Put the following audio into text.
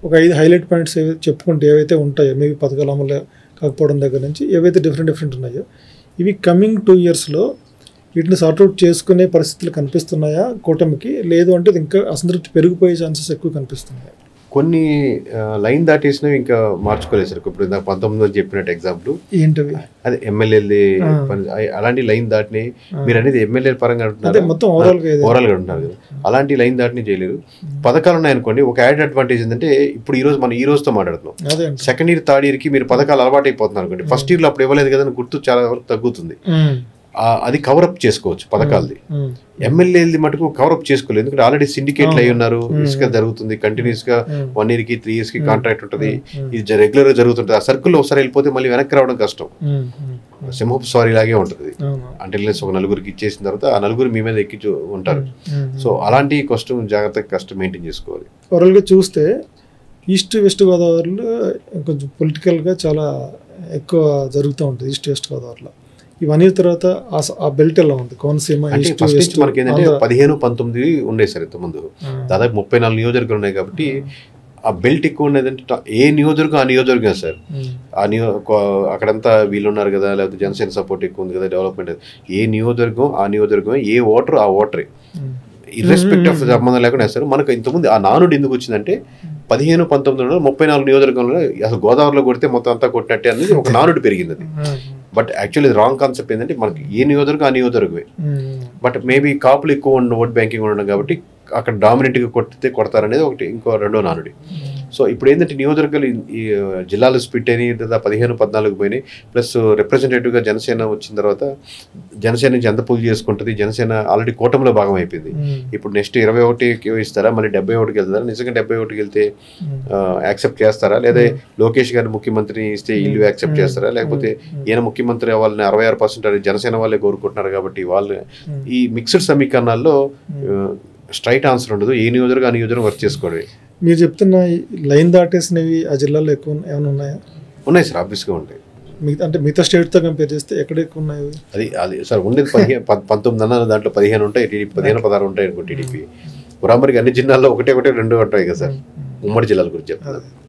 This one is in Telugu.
ఒక 5 హైలైట్ పాయింట్స్ చెప్పుకుంటే ఏవైతే ఉంటాయో మేబీ పథకాల అమలు కాకపోవడం దగ్గర నుంచి ఏవైతే డిఫరెంట్ ఉన్నాయో ఇవి కమింగ్ 2 yearsలో వీటిని సార్ట్అవుట్ చేసుకునే పరిస్థితులు కనిపిస్తున్నాయా కూటమికి? లేదు అంటే ఇంకా అసంతృప్తి పెరిగిపోయే ఛాన్సెస్ ఎక్కువ కనిపిస్తున్నాయి. కొన్ని లైన్ దాటేసినవి ఇంకా మార్చుకోలేదు సార్. ఇప్పుడు నాకు 19 చెప్పినట్టు ఎగ్జాంపుల్ ఏంటవి, అదే ఎమ్మెల్యేది అలాంటి లైన్ దాటిని మీరు అనేది ఎమ్మెల్యే పరంగా అంటున్నారు, మొత్తం ఓవరాల్గా అంటున్నారు కదా, అలాంటి లైన్ దాటిని చేయలేదు. పథకాలు ఉన్నాయనుకోండి, ఒక యాడ్ అడ్వాంటేజ్ ఏంటంటే ఇప్పుడు మనం ఈ రోజుతో మాట్లాడుతున్నాం. సెకండ్ ఇయర్ థర్డ్ ఇయర్కి మీరు పథకాలు అలవాటు అయిపోతున్నారు అనుకోండి, ఫస్ట్ ఇయర్లో అప్పుడు ఇవ్వలేదు కదా గుర్తు చాలా వరకు తగ్గుతుంది. అది కవరప్ చేసుకోవచ్చు పథకాలది. ఎమ్మెల్యేది మటుకు కవరప్ చేసుకోలేదు, ఎందుకంటే ఆల్రెడీ సిండికేట్లు అయి ఉన్నారు. ఇసుక జరుగుతుంది కంటిన్యూస్ గా 1 yearకి 3 yearsకి కాంట్రాక్ట్ ఉంటుంది, ఇది రెగ్యులర్ గా జరుగుతుంటుంది. ఆ సర్కిల్లో ఒకసారి వెళ్ళిపోతే మళ్ళీ వెనక్కి రావడం కష్టం. సింహపు సారీ లాగే ఉంటుంది. అంటే ఒక నలుగురికి ఇచ్చేసిన తర్వాత ఆ నలుగురు మీ మీద ఎక్కి ఉంటారు. సో అలాంటి జాగ్రత్తగా కష్టం మెయింటైన్ చేసుకోవాలి. ఓవరాల్ గా చూస్తే ఈస్ట్ వెస్ట్ గోదావరిలో కొంచెం పొలిటికల్గా చాలా ఎక్కువ జరుగుతూ ఉంటుంది. ఈస్ట్ వెస్ట్ గోదావరిలో ఈ 1 year తర్వాత ఆ బెల్ట్ ఎలా ఉంది? కోనసీమ మనకి ఏంటంటే 15-19 ఉన్నాయి సార్. ఇంతకుముందు దాదాపు 34 నియోజకవర్గాలు ఉన్నాయి కాబట్టి ఆ బెల్ట్ ఎక్కువ ఉన్నదంటే ఏ నియోజకవర్గం ఆ నియోజకవర్గం సార్. అక్కడంతా వీళ్ళు ఉన్నారు కదా, లేకపోతే జనసేన సపోర్ట్ ఎక్కువ ఉంది కదా, డెవలప్మెంట్. ఏ నియోజకవర్గం ఆ నియోజకవర్గం, ఏ ఓటర్ ఆ ఓటరే, ఇర్రెస్పెక్టివ్ ఆఫ్ సంబంధం లేకుండా వేస్తారు. మనకు ఇంతకుముందు ఆ నానుడు ఎందుకు వచ్చిందంటే 15-19 34 నియోజకవర్గంలో అసలు గోదావరిలో కొడితే మొత్తం అంతా కొట్టినట్టే అనేది ఒక నానుడు పెరిగింది. అది బట్ యాక్చువల్లీ రాంగ్ కాన్సెప్ట్ ఏంటంటే మనకి ఏ నియోజకవర్గం ఆ నియోజకవర్గమే. బట్ మేబీ కాపులు ఎక్కువ ఓట్ బ్యాంకింగ్ ఉండడం కాబట్టి అక్కడ డామినెంట్గా కొడతారనేది ఒకటి, ఇంకో రెండో నానుడి. సో ఇప్పుడు ఏంటంటే నియోజకవర్గాలు ఈ జిల్లాలు స్ప్లిట్ అయినాయి, 15-14 పోయినాయి. ప్లస్ రిప్రజెంటేటివ్గా జనసేన వచ్చిన తర్వాత జనసేన నుంచి ఎంత పూల్ చేసుకుంటుంది, జనసేన ఆల్రెడీ కూటమిలో భాగం అయిపోయింది. ఇప్పుడు నెక్స్ట్ 21కి ఇస్తారా, మళ్ళీ 71కి వెళ్తారా? నిజంగా 71కి వెళ్తే యాక్సెప్ట్ చేస్తారా, లేదా లోకేష్ గారిని ముఖ్యమంత్రిని ఇస్తే వీళ్ళు యాక్సెప్ట్ చేస్తారా, లేకపోతే ఈయన ముఖ్యమంత్రి అవ్వాలని 66% జనసేన వాళ్ళే కోరుకుంటున్నారు కాబట్టి వాళ్ళు ఈ మిక్స్డ్ సమీకరణాల్లో స్ట్రైట్ ఆన్సర్ ఉండదు. ఏ నియోజకవర్గం ఆ నియోజకవర్గం వర్క్ చేసుకోవడమే. మీరు చెప్తున్న లైన్ దాటేసినవి ఆ జిల్లాలో ఎక్కువ ఏమైనా ఉన్నాయా? ఉన్నాయి సార్, ఆబ్వియస్గా ఉంటాయి. అంటే మిగతా స్టేట్తో కంపేర్ చేస్తే ఎక్కడ ఎక్కువ ఉన్నాయి? అది సార్ ఉండేది 19 అన్న దాంట్లో 15 ఉంటాయి, టీడీపీ 15-16 ఉంటాయి అనుకో. టీడీపీ బరాబరికి అన్ని జిల్లాల్లో ఒకటే 2 ఉంటాయి కదా సార్. ఉమ్మడి జిల్లాల గురించి చెప్తున్నారు.